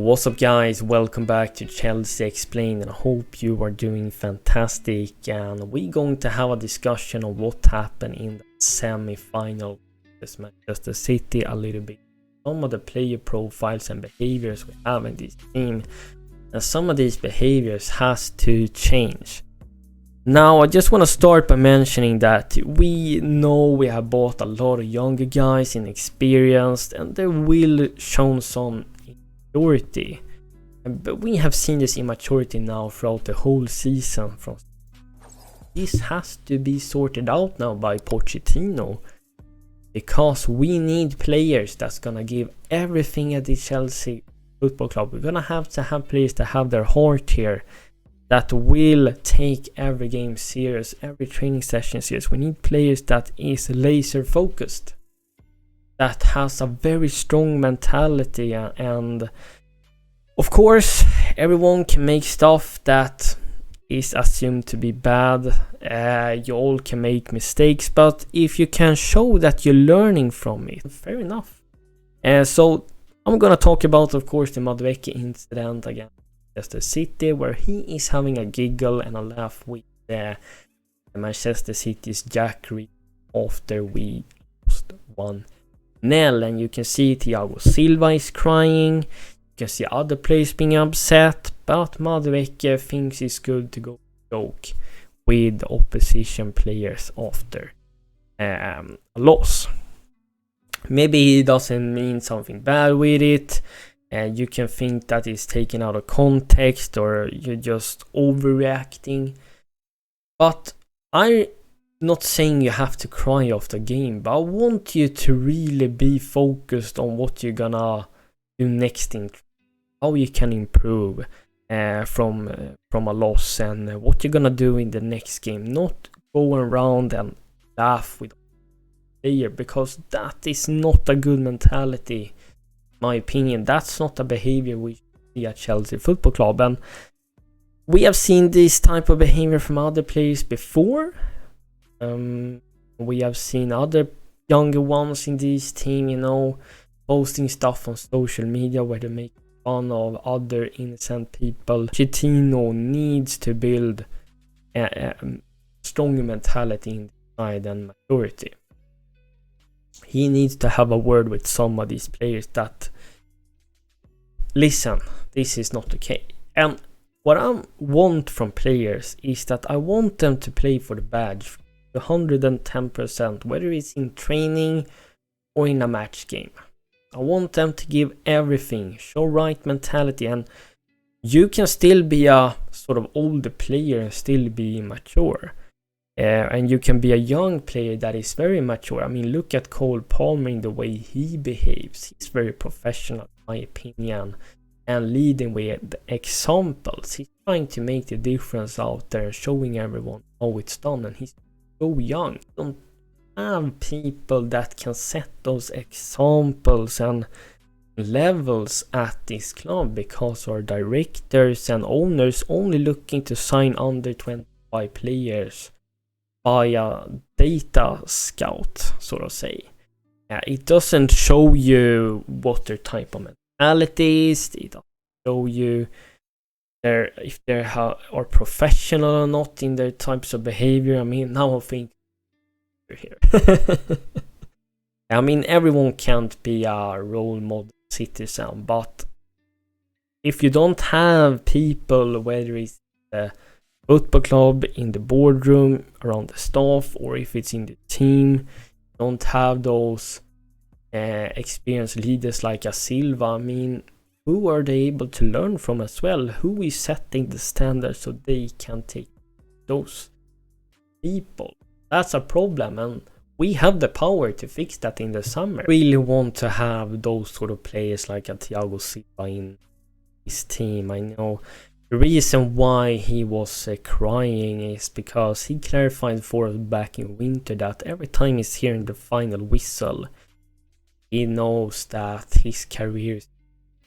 What's up guys, welcome back to Chelsea Explained, and I hope you are doing fantastic. And we're going to have a discussion on what happened in the semi-final this Manchester City, a little bit some of the player profiles and behaviors we have in this team, and some of these behaviors has to change. Now I just want to start by mentioning that we know we have bought a lot of younger guys, inexperienced, and they will show some immaturity, but we have seen this immaturity now throughout the whole season. This has to be sorted out now by Pochettino, because we need players that's gonna give everything at the Chelsea Football Club. We're gonna have to have players that have their heart here, that will take every game serious, every training session serious. We need players that is laser focused, that has a very strong mentality, and of course everyone can make stuff that is assumed to be bad. You all can make mistakes, but if you can show that you're learning from it, fair enough. So I'm gonna talk about, of course, the Madueke incident against Manchester City, where he is having a giggle and a laugh with the Manchester City's Jack Reed after we lost 1-0, and you can see Thiago Silva is crying, you can see other players being upset, but Madueke thinks it's good to go joke with opposition players after a loss. Maybe he doesn't mean something bad with it, and you can think that it's taken out of context or you're just overreacting. But I'm not saying you have to cry after the game, but I want you to really be focused on what you're gonna do next, in how you can improve from a loss, and what you're gonna do in the next game. Not go around and laugh with player, because that is not a good mentality. My opinion, that's not a behavior we see at Chelsea Football Club, and we have seen this type of behavior from other players before. We have seen other younger ones in this team, posting stuff on social media where they make fun of other innocent people. Pochettino needs to build a stronger mentality inside and maturity. He needs to have a word with some of these players that, listen, this is not okay. And what I want from players is that I want them to play for the badge 110%, whether it's in training or in a match game. I want them to give everything, show right mentality, and you can still be a sort of older player and still be immature. And you can be a young player that is very mature. I mean, look at Cole Palmer in the way he behaves. He's very professional, in my opinion, and leading with examples. He's trying to make the difference out there, showing everyone how it's done, and he's so young. Don't have people that can set those examples and levels at this club, because our directors and owners only looking to sign under 25 players by a data scout, sort of say. It doesn't show you what their type of mentality is. It doesn't show you if they are professional or not in their types of behavior. I mean, now I think here. I mean, everyone can't be a role model citizen, but if you don't have people, whether it's the football club, in the boardroom, around the staff, or if it's in the team, don't have those experienced leaders like a Silva, I mean, who are they able to learn from as well? Who is setting the standards so they can take those people? That's a problem, and we have the power to fix that in the summer. I really want to have those sort of players like a Thiago Silva in his team. I know the reason why he was crying is because he clarified for us back in winter that every time he's hearing the final whistle, he knows that his career is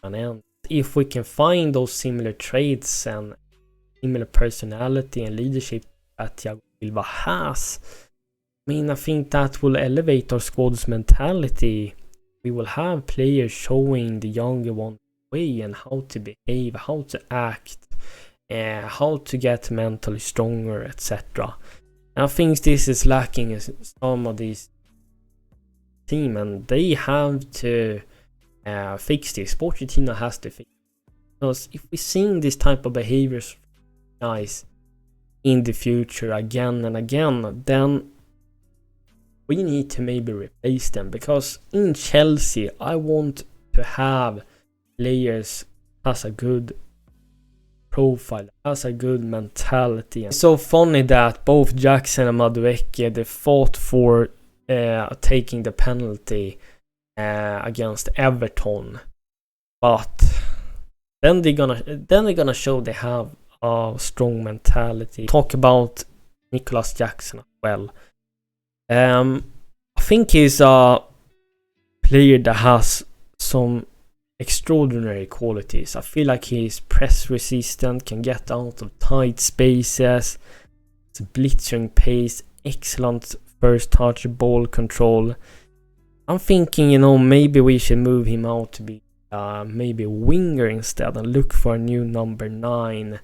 an end. If we can find those similar traits and similar personality and leadership that Thiago Silva has, I mean, I think that will elevate our squad's mentality. We will have players showing the younger ones way and how to behave, how to act, how to get mentally stronger, etc. I think this is lacking in some of these team, and they have to fix this. Pochettino has to fix it. Because if we're seeing this type of behaviors, guys, in the future again and again, then we need to maybe replace them. Because in Chelsea, I want to have players has a good profile, has a good mentality. It's so funny that both Jackson and Madueke, they fought for taking the penalty against Everton, but then they're gonna show they have a strong mentality. Talk about Nicholas Jackson as well. I think he's a player that has some extraordinary qualities. I feel like he's press resistant, can get out of tight spaces, it's blitzing pace, excellent first touch, ball control. I'm thinking, you know, maybe we should move him out to be maybe a winger instead and look for a new number 9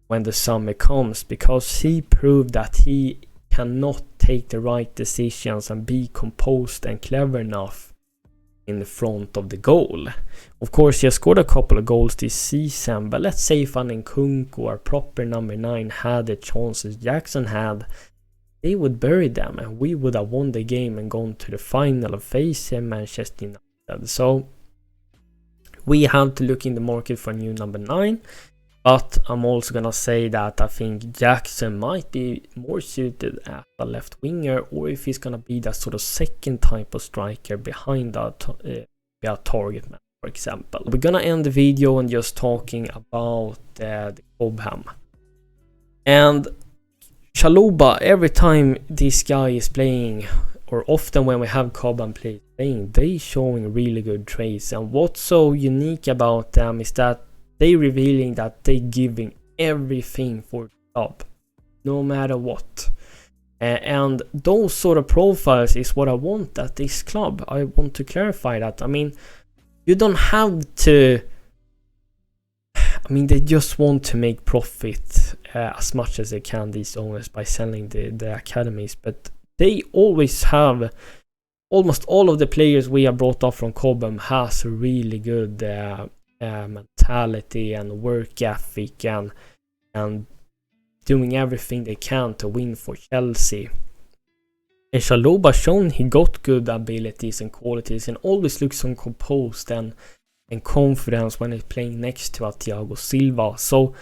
when the summer comes, because he proved that he cannot take the right decisions and be composed and clever enough in the front of the goal. Of course, he has scored a couple of goals this season, but let's say if Nkunku or proper number 9 had the chances Jackson had, they would bury them and we would have won the game and gone to the final of facing Manchester United. So we have to look in the market for a new number 9. But I'm also gonna say that I think Jackson might be more suited as a left winger, or if he's gonna be that sort of second type of striker behind a target man, for example. We're gonna end the video and just talking about the Cobham. And Chalobah, every time this guy is playing, or often when we have Cobham playing, they showing really good traits. And what's so unique about them is that they revealing that they giving everything for the job, no matter what. And those sort of profiles is what I want at this club. I want to clarify that. I mean, you don't have to... I mean, they just want to make profit as much as they can, these owners, by selling the academies. But they always have... Almost all of the players we have brought up from Cobham has a really good... mentality and work ethic and doing everything they can to win for Chelsea. And Chalobah shown he got good abilities and qualities and always looks so composed and confidence when he's playing next to Thiago Silva. So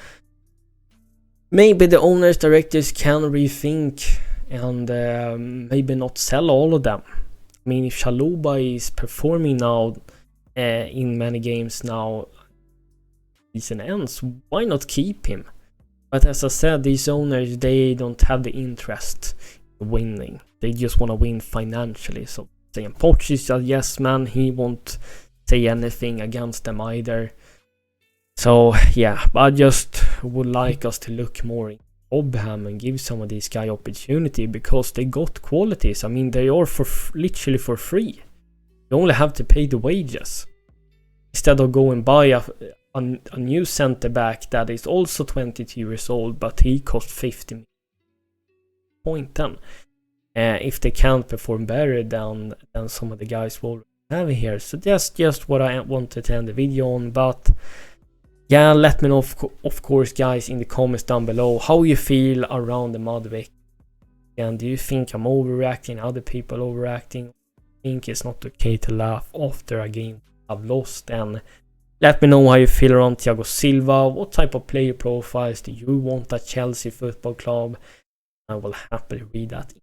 maybe the owners, directors can rethink and maybe not sell all of them. I mean, if Chalobah is performing now in many games now, season ends, why not keep him? But as I said, these owners, they don't have the interest in winning. They just want to win financially. So saying Poch is a yes man, he won't say anything against them either. So yeah, I just would like us to look more in Cobham and give some of these guys opportunity, because they got qualities. I mean, they are literally for free. You only have to pay the wages instead of going buy a new centre back that is also 22 years old, but he cost 50 million. Point then, if they can't perform better than some of the guys we'll have here. So that's just what I wanted to end the video on. But yeah, let me know of course, guys, in the comments down below how you feel around the madueke. And do you think I'm overreacting, other people overreacting? Think it's not okay to laugh after a game I've lost? And let me know how you feel around Thiago Silva. What type of player profiles do you want at Chelsea Football Club? I will happily read that.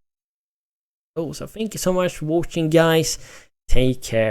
So thank you so much for watching, guys. Take care.